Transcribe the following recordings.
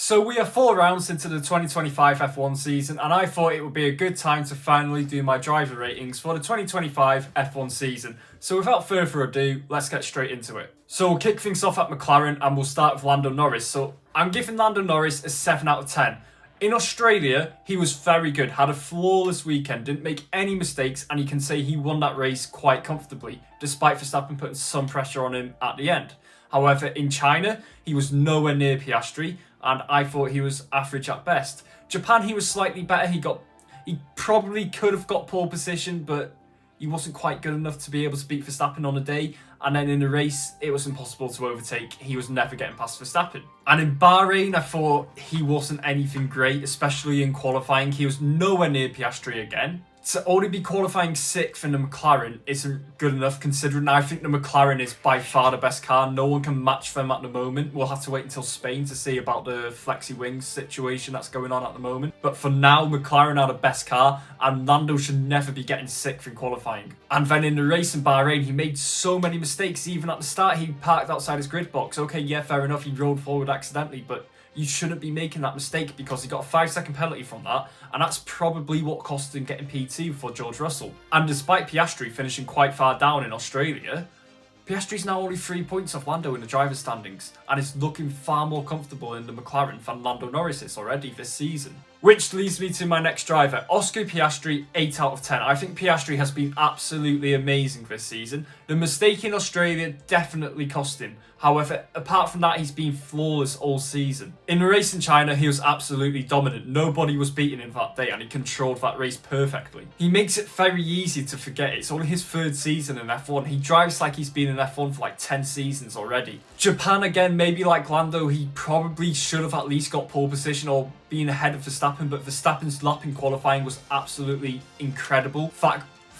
So we are 4 rounds into the 2025 F1 season, and I thought it would be a good time to finally do my driver ratings for the 2025 F1 season. So without further ado, let's get straight into it. So we'll kick things off at McLaren and we'll start with Lando Norris. So I'm giving Lando Norris a 7 out of 10. In Australia, he was very good, had a flawless weekend, didn't make any mistakes, and you can say he won that race quite comfortably, despite Verstappen putting some pressure on him at the end. However, in China, he was nowhere near Piastri, and I thought he was average at best. Japan, he was slightly better. He probably could have got pole position, but he wasn't quite good enough to be able to beat Verstappen on a day. And then in the race, it was impossible to overtake. He was never getting past Verstappen. And in Bahrain, I thought he wasn't anything great, especially in qualifying. He was nowhere near Piastri again. To only be qualifying 6th in the McLaren isn't good enough, considering I think the McLaren is by far the best car. No one can match them at the moment. We'll have to wait until Spain to see about the flexi wings situation that's going on at the moment. But for now, McLaren are the best car, and Lando should never be getting 6th in qualifying. And then in the race in Bahrain, he made so many mistakes. Even at the start, he parked outside his grid box. Okay, yeah, fair enough, he rolled forward accidentally, but you shouldn't be making that mistake because he got a 5-second penalty from that, and that's probably what cost him getting P2 for George Russell. And despite Piastri finishing quite far down in Australia, Piastri's now only 3 points off Lando in the driver's standings, and is looking far more comfortable in the McLaren than Lando Norris is already this season. Which leads me to my next driver, Oscar Piastri, 8 out of 10. I think Piastri has been absolutely amazing this season. The mistake in Australia definitely cost him. However, apart from that, he's been flawless all season. In the race in China, he was absolutely dominant. Nobody was beating him that day, and he controlled that race perfectly. He makes it very easy to forget it's only his 3rd season in F1. He drives like he's been in F1 for like 10 seasons already. Japan, again, maybe like Lando, he probably should have at least got pole position or been ahead of Verstappen, but Verstappen's lap in qualifying was absolutely incredible.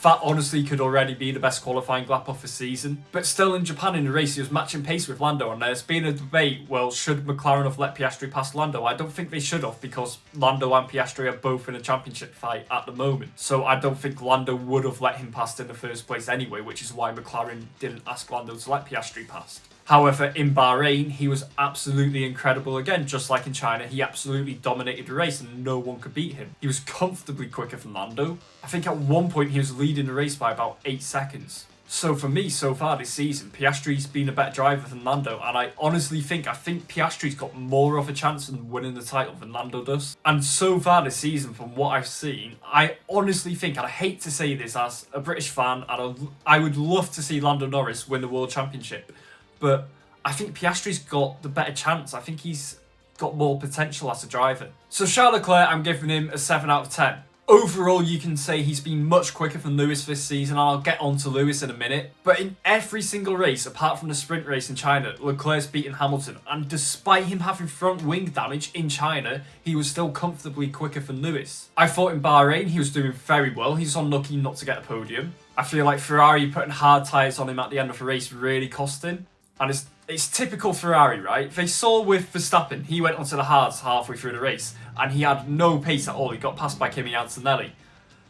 That honestly could already be the best qualifying lap of the season. But still, in Japan in the race, he was matching pace with Lando, and there's been a debate, well, should McLaren have let Piastri pass Lando? I don't think they should have, because Lando and Piastri are both in a championship fight at the moment. So I don't think Lando would have let him pass in the first place anyway, which is why McLaren didn't ask Lando to let Piastri pass. However, in Bahrain, he was absolutely incredible again. Just like in China, he absolutely dominated the race and no one could beat him. He was comfortably quicker than Lando. I think at one point he was leading the race by about 8 seconds. So for me, so far this season, Piastri's been a better driver than Lando, and I honestly think Piastri's got more of a chance in winning the title than Lando does. And so far this season, from what I've seen, I honestly think, and I hate to say this as a British fan, and I would love to see Lando Norris win the World Championship, but I think Piastri's got the better chance. I think he's got more potential as a driver. So Charles Leclerc, I'm giving him a 7 out of 10. Overall, you can say he's been much quicker than Lewis this season. I'll get on to Lewis in a minute. But in every single race, apart from the sprint race in China, Leclerc's beaten Hamilton. And despite him having front wing damage in China, he was still comfortably quicker than Lewis. I thought in Bahrain, he was doing very well. He's unlucky not to get a podium. I feel like Ferrari putting hard tyres on him at the end of the race really cost him. And it's typical Ferrari, right? They saw with Verstappen, he went onto the hards halfway through the race, and he had no pace at all. He got passed by Kimi Antonelli.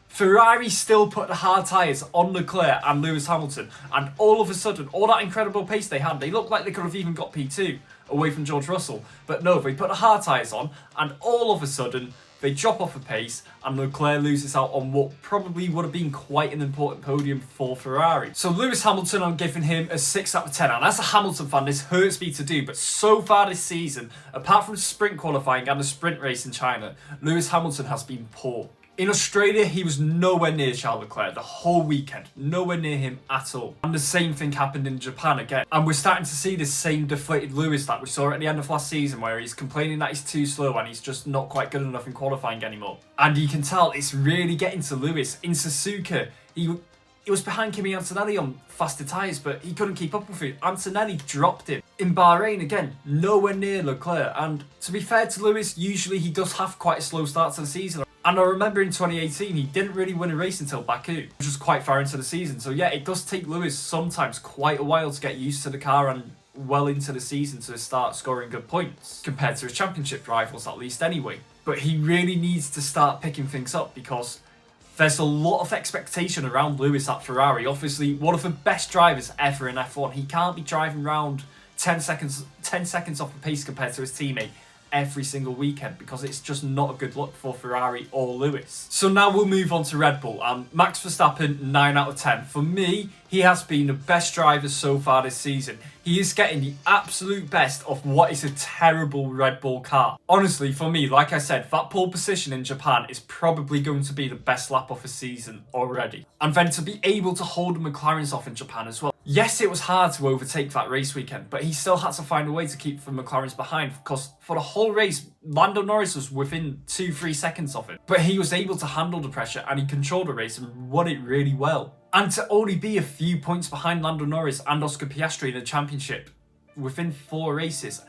Ferrari still put the hard tyres on Leclerc and Lewis Hamilton, and all of a sudden, all that incredible pace they had, they looked like they could have even got P2 away from George Russell. But no, they put the hard tyres on, and all of a sudden, they drop off a pace, and Leclerc loses out on what probably would have been quite an important podium for Ferrari. So Lewis Hamilton, I'm giving him a 6 out of 10. And as a Hamilton fan, this hurts me to do, but so far this season, apart from sprint qualifying and the sprint race in China, Lewis Hamilton has been poor. In Australia, he was nowhere near Charles Leclerc the whole weekend. Nowhere near him at all. And the same thing happened in Japan again. And we're starting to see this same deflated Lewis that we saw at the end of last season, where he's complaining that he's too slow and he's just not quite good enough in qualifying anymore. And you can tell it's really getting to Lewis. In Suzuka, he was behind Kimi Antonelli on faster tyres, but he couldn't keep up with it. Antonelli dropped him. In Bahrain, again, nowhere near Leclerc. And to be fair to Lewis, usually he does have quite a slow start to the season. And I remember in 2018, he didn't really win a race until Baku, which was quite far into the season. So yeah, it does take Lewis sometimes quite a while to get used to the car and well into the season to start scoring good points, compared to his championship rivals at least anyway. But he really needs to start picking things up, because there's a lot of expectation around Lewis at Ferrari. Obviously, one of the best drivers ever in F1. He can't be driving around 10 seconds off the pace compared to his teammate every single weekend because it's just not a good look for Ferrari or Lewis. So now we'll move on to Red Bull, and Max Verstappen, 9 out of 10. For me, he has been the best driver so far this season. He is getting the absolute best of what is a terrible Red Bull car. Honestly, for me, like I said, that pole position in Japan is probably going to be the best lap of the season already. And then to be able to hold the McLarens off in Japan as well. Yes, it was hard to overtake that race weekend, but he still had to find a way to keep the McLarens behind because for the whole race, Lando Norris was within 2-3 seconds of it. But he was able to handle the pressure and he controlled the race and won it really well. And to only be a few points behind Lando Norris and Oscar Piastri in the championship within 4 races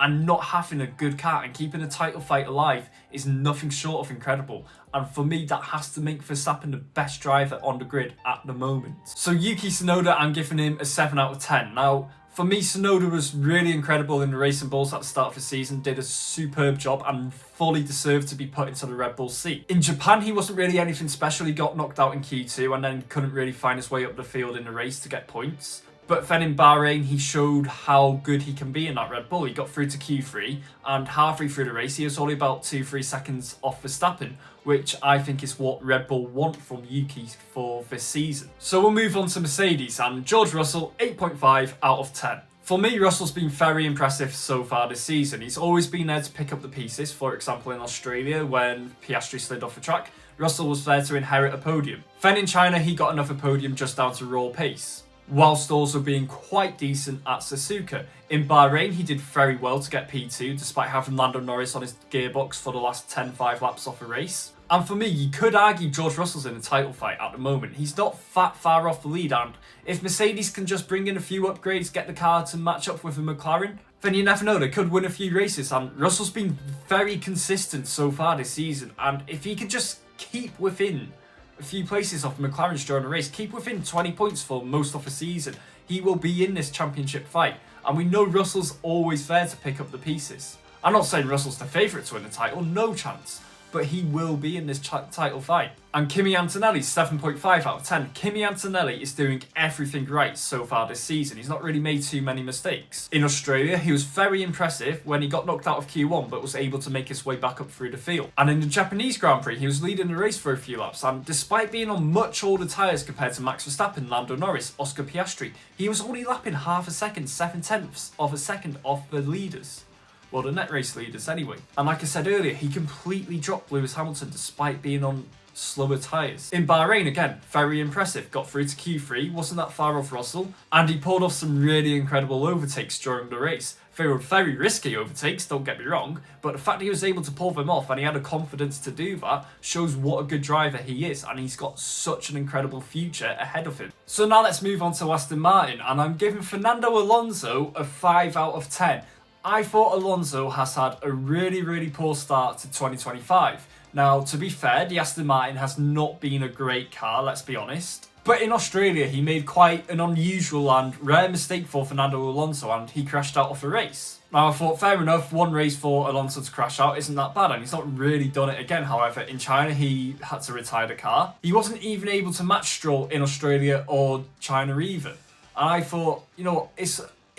and not having a good car and keeping the title fight alive is nothing short of incredible. And for me, that has to make Verstappen the best driver on the grid at the moment. So Yuki Tsunoda, I'm giving him a 7 out of 10. Now, for me, Tsunoda was really incredible in the Racing Bulls at the start of the season, did a superb job and fully deserved to be put into the Red Bull seat. In Japan, he wasn't really anything special. He got knocked out in Q2 and then couldn't really find his way up the field in the race to get points. But then in Bahrain, he showed how good he can be in that Red Bull. He got through to Q3, and halfway through the race, he was only about 2-3 seconds off Verstappen, which I think is what Red Bull want from Yuki for this season. So we'll move on to Mercedes, and George Russell, 8.5 out of 10. For me, Russell's been very impressive so far this season. He's always been there to pick up the pieces. For example, in Australia, when Piastri slid off the track, Russell was there to inherit a podium. Then in China, he got another podium just down to raw pace, whilst also being quite decent at Suzuka. In Bahrain, he did very well to get P2, despite having Lando Norris on his gearbox for the last 10-5 laps off the race. And for me, you could argue George Russell's in a title fight at the moment. He's not that far off the lead, and if Mercedes can just bring in a few upgrades, get the car to match up with a McLaren, then you never know, they could win a few races. And Russell's been very consistent so far this season, and if he could just keep within a few places off McLaren's during the race, keep within 20 points for most of the season, he will be in this championship fight. And we know Russell's always there to pick up the pieces. I'm not saying Russell's the favourite to win the title, no chance, but he will be in this title fight. And Kimi Antonelli's 7.5 out of 10. Kimi Antonelli is doing everything right so far this season. He's not really made too many mistakes. In Australia, he was very impressive when he got knocked out of Q1 but was able to make his way back up through the field. And in the Japanese Grand Prix, he was leading the race for a few laps, and despite being on much older tyres compared to Max Verstappen, Lando Norris, Oscar Piastri, he was only lapping half a second, 7/10 of a second off the leaders. Well, the net race leaders anyway. And like I said earlier, he completely dropped Lewis Hamilton despite being on slower tyres. In Bahrain, again, very impressive. Got through to Q3, wasn't that far off Russell, and he pulled off some really incredible overtakes during the race. They were very risky overtakes, don't get me wrong, but the fact that he was able to pull them off and he had the confidence to do that shows what a good driver he is, and he's got such an incredible future ahead of him. So now let's move on to Aston Martin, and I'm giving Fernando Alonso a 5 out of 10. I thought Alonso has had a really poor start to 2025. Now, to be fair, the Aston Martin has not been a great car, let's be honest. But in Australia, he made quite an unusual and rare mistake for Fernando Alonso, and he crashed out of the race. Now, I thought, fair enough, one race for Alonso to crash out isn't that bad, and he's not really done it again. However, in China, he had to retire the car. He wasn't even able to match Stroll in Australia or China either. And I thought, you know what,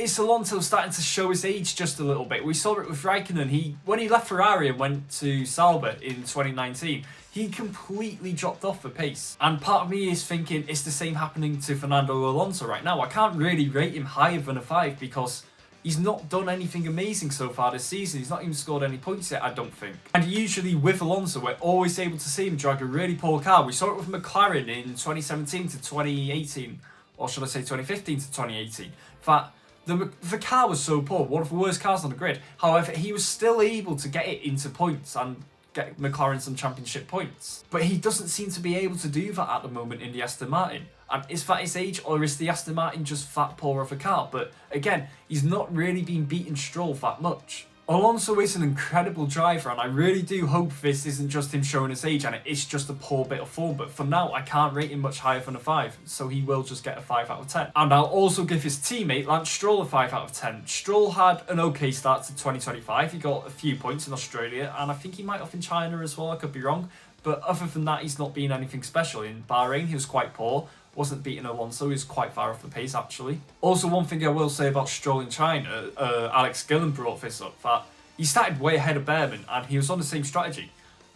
it's Alonso starting to show his age just a little bit. We saw it with Raikkonen. When he left Ferrari and went to Sauber in 2019, he completely dropped off the pace. And part of me is thinking it's the same happening to Fernando Alonso right now. I can't really rate him higher than a 5 because he's not done anything amazing so far this season. He's not even scored any points yet, I don't think. And usually with Alonso, we're always able to see him drag a really poor car. We saw it with McLaren in 2017 to 2018, or should I say 2015 to 2018. That the car was so poor, one of the worst cars on the grid. However, he was still able to get it into points and get McLaren some championship points. But he doesn't seem to be able to do that at the moment in the Aston Martin. And is that his age, or is the Aston Martin just that poor of a car? But again, he's not really been beating Stroll that much. Alonso is an incredible driver, and I really do hope this isn't just him showing his age and it is just a poor bit of form. But for now, I can't rate him much higher than a 5, so he will just get a 5 out of 10. And I'll also give his teammate Lance Stroll a 5 out of 10. Stroll had an okay start to 2025. He got a few points in Australia, and I think he might have in China as well, I could be wrong. But other than that, he's not been anything special. In Bahrain, he was quite poor. Wasn't beating Alonso, he was quite far off the pace actually. Also, one thing I will say about Stroll in China, Alex Gillen brought this up, that He started way ahead of Behrman and he was on the same strategy.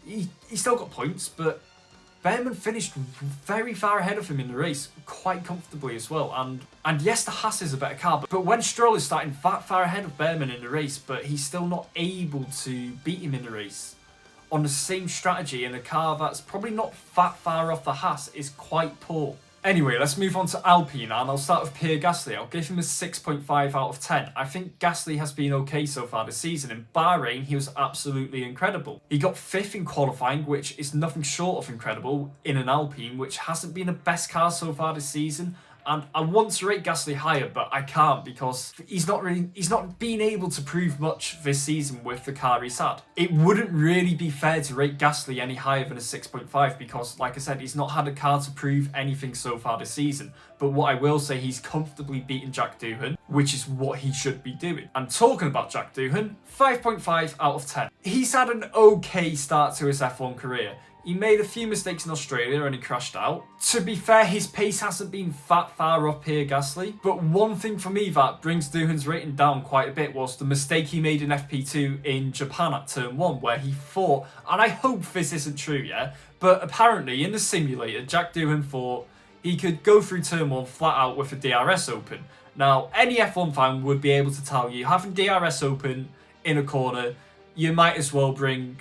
He still got points, but Behrman finished very far ahead of him in the race, quite comfortably as well. And yes, the Haas is a better car, but when Stroll is starting that far ahead of Behrman in the race, but he's still not able to beat him in the race on the same strategy in a car that's probably not that far off the Haas is quite poor. Anyway, let's move on to Alpine, and I'll start with Pierre Gasly. I'll give him a 6.5 out of 10. I think Gasly has been okay so far this season. In Bahrain, he was absolutely incredible. He got 5th in qualifying, which is nothing short of incredible in an Alpine, which hasn't been the best car so far this season. And I want to rate Gasly higher, but I can't because he's not been able to prove much this season with the car he's had. It wouldn't really be fair to rate Gasly any higher than a 6.5 because, like I said, he's not had a car to prove anything so far this season. But what I will say, he's comfortably beaten Jack Doohan, which is what he should be doing. And talking about Jack Doohan, 5.5 out of 10. He's had an okay start to his F1 career. He made a few mistakes in Australia and he crashed out. To be fair, his pace hasn't been that far off Pierre Gasly. But one thing for me that brings Doohan's rating down quite a bit was the mistake he made in FP2 in Japan at Turn 1, where he thought, and I hope this isn't true, yeah, but apparently in the simulator, Jack Doohan thought he could go through Turn 1 flat out with a DRS open. Now, any F1 fan would be able to tell you, having DRS open in a corner, you might as well bring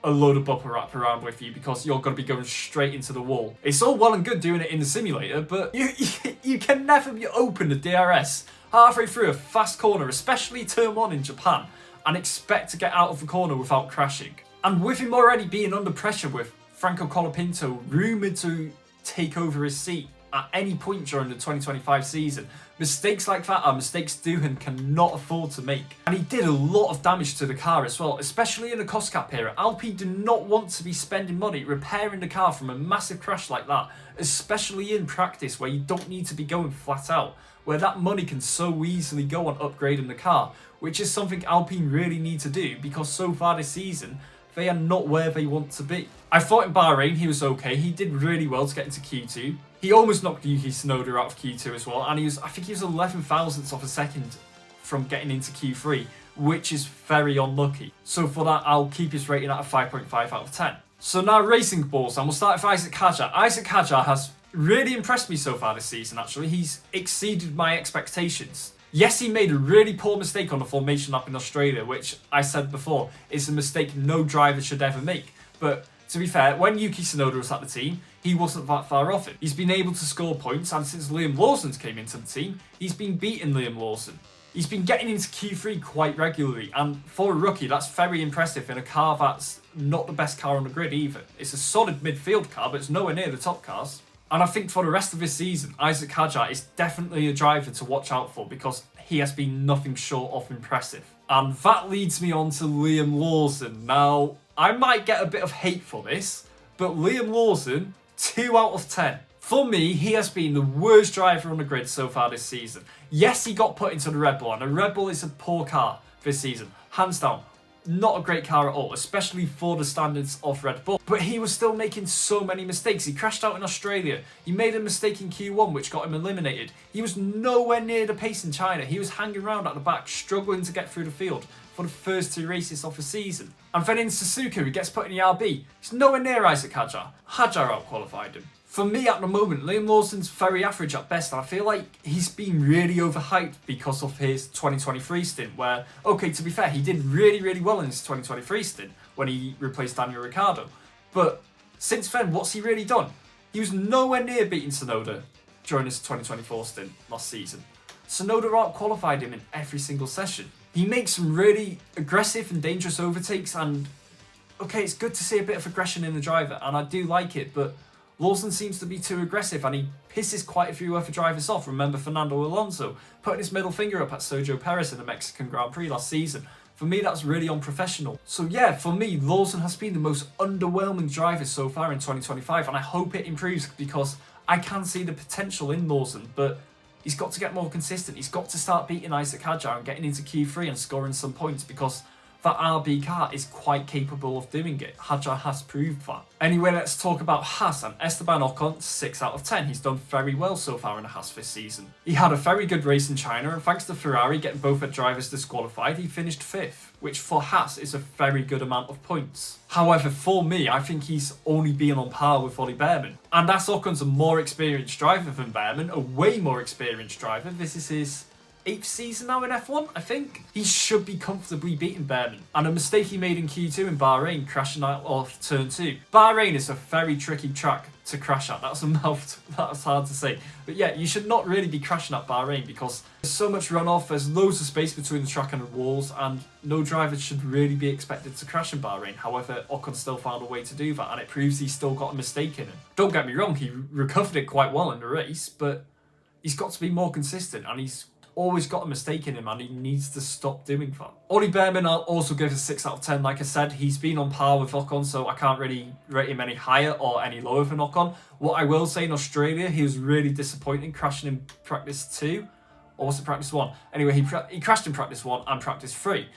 a load of bumper wrap around with you because you're going to be going straight into the wall. It's all well and good doing it in the simulator, but you can never open the DRS halfway through a fast corner, especially Turn 1 in Japan, and expect to get out of the corner without crashing. And with him already being under pressure with Franco Colapinto rumoured to take over his seat at any point during the 2025 season, mistakes like that are mistakes Doohan cannot afford to make. And he did a lot of damage to the car as well, especially in a cost cap era. Alpine do not want to be spending money repairing the car from a massive crash like that, especially in practice where you don't need to be going flat out, where that money can so easily go on upgrading the car, which is something Alpine really need to do because so far this season, they are not where they want to be. I thought in Bahrain he was okay. He did really well to get into Q2. He almost knocked Yuki Tsunoda out of Q2 as well, and I think he was 11 thousandths of a second from getting into Q3, which is very unlucky. So for that, I'll keep his rating at a 5.5 out of 10. So now racing balls, and we'll start with Isaac Hadjar. Isaac Hadjar has really impressed me so far this season, actually. He's exceeded my expectations. Yes, he made a really poor mistake on the formation lap in Australia, which I said before is a mistake no driver should ever make. But to be fair, when Yuki Tsunoda was at the team, he wasn't that far off it. He's been able to score points, and since Liam Lawson's came into the team, he's been beating Liam Lawson. He's been getting into Q3 quite regularly, and for a rookie, that's very impressive in a car that's not the best car on the grid either. It's a solid midfield car, but it's nowhere near the top cars. And I think for the rest of this season, Isaac Hadjar is definitely a driver to watch out for because he has been nothing short of impressive. And that leads me on to Liam Lawson. Now, I might get a bit of hate for this, but Liam Lawson, 2 out of 10. For me, he has been the worst driver on the grid so far this season. Yes, he got put into the Red Bull, and the Red Bull is a poor car this season. Hands down, not a great car at all, especially for the standards of Red Bull. But he was still making so many mistakes. He crashed out in Australia. He made a mistake in Q1, which got him eliminated. He was nowhere near the pace in China. He was hanging around at the back, struggling to get through the field for the first 2 races of the season. And then in Suzuka, he gets put in the RB. He's nowhere near Isaac Hadjar. Hadjar out-qualified him. For me at the moment, Liam Lawson's very average at best, and I feel like he's been really overhyped because of his 2023 stint where, okay, to be fair, he did really, really well in his 2023 stint when he replaced Daniel Ricciardo. But since then, what's he really done? He was nowhere near beating Tsunoda during his 2024 stint last season. Tsunoda out-qualified him in every single session. He makes some really aggressive and dangerous overtakes, and okay, it's good to see a bit of aggression in the driver, and I do like it, but Lawson seems to be too aggressive and he pisses quite a few other drivers off. Remember Fernando Alonso putting his middle finger up at Sergio Perez in the Mexican Grand Prix last season. For me, that's really unprofessional. So yeah, for me, Lawson has been the most underwhelming driver so far in 2025, and I hope it improves because I can see the potential in Lawson, but he's got to get more consistent. He's got to start beating Isaac Hadjar and getting into Q3 and scoring some points because that RB car is quite capable of doing it. Hadjar has proved that. Anyway, let's talk about Haas and Esteban Ocon, 6 out of 10. He's done very well so far in the Haas this season. He had a very good race in China, and thanks to Ferrari getting both their drivers disqualified, he finished 5th. which for Haas is a very good amount of points. However, for me, I think he's only been on par with Ollie Behrman. And as Ocon's a more experienced driver than Behrman, a way more experienced driver. This is his 8th season now in F1, I think. He should be comfortably beating Behrman. And a mistake he made in Q2 in Bahrain, crashing out off turn 2. Bahrain is a very tricky track to crash at. That's a mouth, that's hard to say. But yeah, you should not really be crashing at Bahrain because there's so much runoff, there's loads of space between the track and the walls, and no driver should really be expected to crash in Bahrain. However, Ocon still found a way to do that, and it proves he's still got a mistake in him. Don't get me wrong, he recovered it quite well in the race, but he's got to be more consistent, and he's always got a mistake in him, and he needs to stop doing that. Ollie Behrman, I'll also give a 6 out of 10. Like I said, he's been on par with Ocon, so I can't really rate him any higher or any lower than Ocon. What I will say, in Australia, he was really disappointing, crashing in practice 2, or was it practice 1? Anyway, he crashed in practice 1 and practice 3,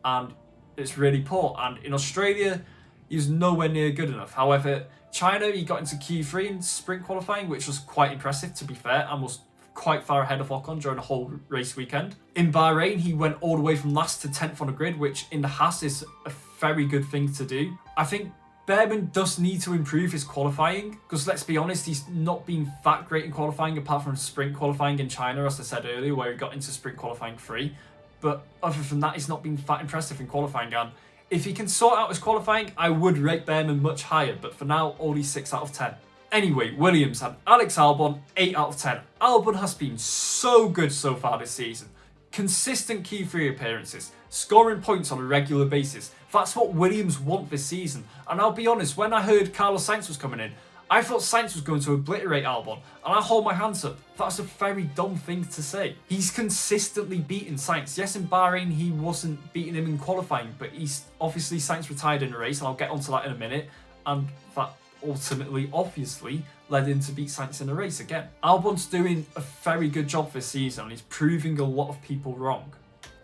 and it's really poor. And in Australia, he was nowhere near good enough. However, China, he got into Q3 in sprint qualifying, which was quite impressive, to be fair, and was quite far ahead of Ocon during the whole race weekend. In Bahrain, he went all the way from last to 10th on the grid, which in the Haas is a very good thing to do. I think Behrman does need to improve his qualifying, because let's be honest, he's not been that great in qualifying apart from sprint qualifying in China, as I said earlier, where he got into sprint qualifying 3. But other than that, he's not been that impressive in qualifying, and if he can sort out his qualifying, I would rate Behrman much higher, but for now, only 6 out of 10. Anyway, Williams and Alex Albon, 8 out of 10. Albon has been so good so far this season. Consistent Q3 appearances, scoring points on a regular basis. That's what Williams want this season. And I'll be honest, when I heard Carlos Sainz was coming in, I thought Sainz was going to obliterate Albon, and I hold my hands up. That's a very dumb thing to say. He's consistently beaten Sainz. Yes, in Bahrain he wasn't beating him in qualifying, but he's obviously Sainz retired in the race, and I'll get onto that in a minute, and that ultimately, obviously, led him to beat Sainz in the race again. Albon's doing a very good job this season, and he's proving a lot of people wrong.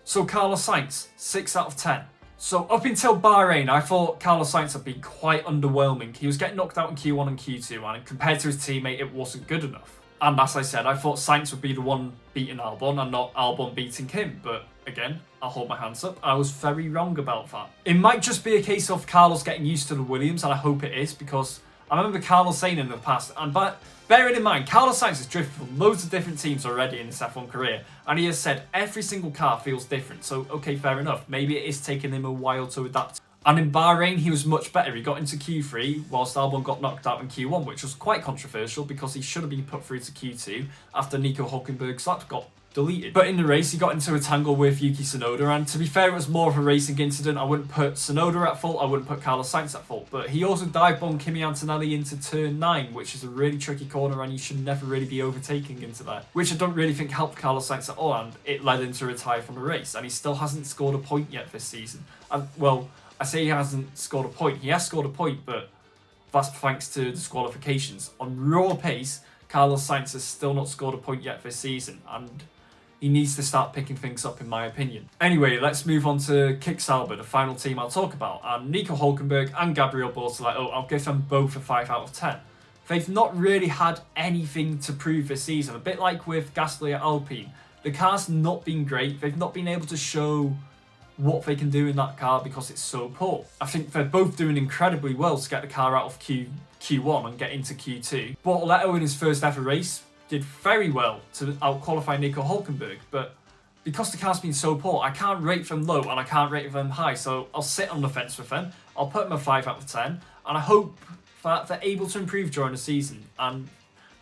So Carlos Sainz, 6 out of 10. So up until Bahrain, I thought Carlos Sainz had been quite underwhelming. He was getting knocked out in Q1 and Q2, and compared to his teammate, it wasn't good enough. And as I said, I thought Sainz would be the one beating Albon and not Albon beating him, but again, I'll hold my hands up. I was very wrong about that. It might just be a case of Carlos getting used to the Williams, and I hope it is, because I remember Carlos saying in the past, and bearing in mind, Carlos Sainz has drifted for loads of different teams already in his F1 career, and he has said every single car feels different, so okay, fair enough. Maybe it is taking him a while to adapt. And in Bahrain, he was much better. He got into Q3, whilst Albon got knocked out in Q1, which was quite controversial because he should have been put through to Q2 after Nico Hülkenberg's lap got deleted. But in the race, he got into a tangle with Yuki Tsunoda, and to be fair, it was more of a racing incident. I wouldn't put Tsunoda at fault, I wouldn't put Carlos Sainz at fault. But he also dive-bombed Kimi Antonelli into turn 9, which is a really tricky corner, and you should never really be overtaking into there, which I don't really think helped Carlos Sainz at all, and it led him to retire from the race, and he still hasn't scored a point yet this season. Well, I say he hasn't scored a point. He has scored a point, but that's thanks to disqualifications. On raw pace, Carlos Sainz has still not scored a point yet this season, and he needs to start picking things up, in my opinion. Anyway, let's move on to Kick Sauber, the final team I'll talk about. And Nico Hülkenberg and Gabriel Bortoleto, I'll give them both a 5 out of 10. They've not really had anything to prove this season. A bit like with Gasly at Alpine. The car's not been great. They've not been able to show what they can do in that car because it's so poor. I think they're both doing incredibly well to get the car out of Q1 and get into Q2. Bortoleto in his first ever race did very well to out-qualify Nico Hülkenberg, but because the car's been so poor, I can't rate them low and I can't rate them high, so I'll sit on the fence with them. I'll put them a 5 out of 10, and I hope that they're able to improve during the season, and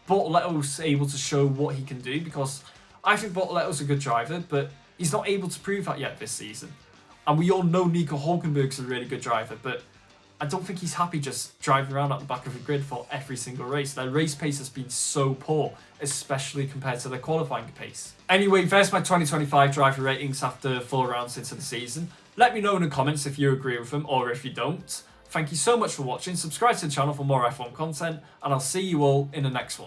Bortoleto's able to show what he can do, because I think Bortoleto's a good driver, but he's not able to prove that yet this season. And we all know Nico Hülkenberg's a really good driver, but I don't think he's happy just driving around at the back of the grid for every single race. Their race pace has been so poor, especially compared to their qualifying pace. Anyway, there's my 2025 driver ratings after 4 rounds into the season. Let me know in the comments if you agree with them or if you don't. Thank you so much for watching, subscribe to the channel for more F1 content, and I'll see you all in the next one.